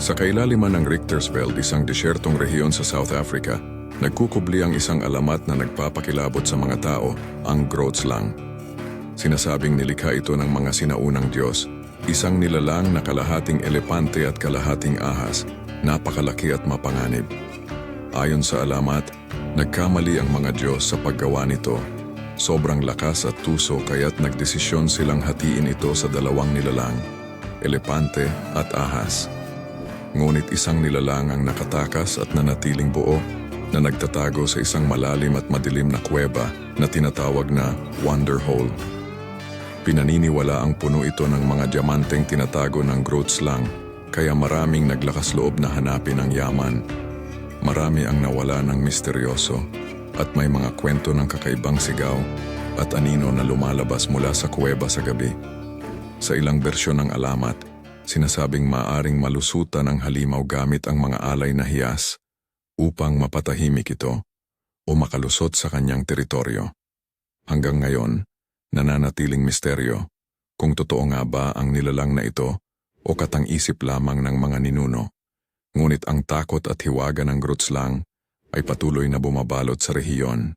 Sa kailaliman ng Richtersveld, isang desyertong rehiyon sa South Africa, nagkukubli ang isang alamat na nagpapakilabot sa mga tao, ang Grootslang. Sinasabing nilikha ito ng mga sinaunang Diyos, isang nilalang na kalahating elepante at kalahating ahas, napakalaki at mapanganib. Ayon sa alamat, nagkamali ang mga Diyos sa paggawa nito. Sobrang lakas at tuso kaya't nagdesisyon silang hatiin ito sa dalawang nilalang, elepante at ahas. Ngunit isang nilalang ang nakatakas at nanatiling buo na nagtatago sa isang malalim at madilim na kuweba na tinatawag na Wonder Hole. Pinaniniwala ang puno ito ng mga diamanteng tinatago ng Grootslang, kaya maraming naglakas loob na hanapin ang yaman. Marami ang nawala ng misteryoso at may mga kwento ng kakaibang sigaw at anino na lumalabas mula sa kuweba sa gabi. Sa ilang bersyon ng alamat, sinasabing maaring malusutan ang halimaw gamit ang mga alay na hiyas upang mapatahimik ito o makalusot sa kanyang teritoryo. Hanggang ngayon, nananatiling misteryo kung totoo nga ba ang nilalang na ito o katang-isip lamang ng mga ninuno. Ngunit ang takot at hiwaga ng Grootslang ay patuloy na bumabalot sa rehiyon.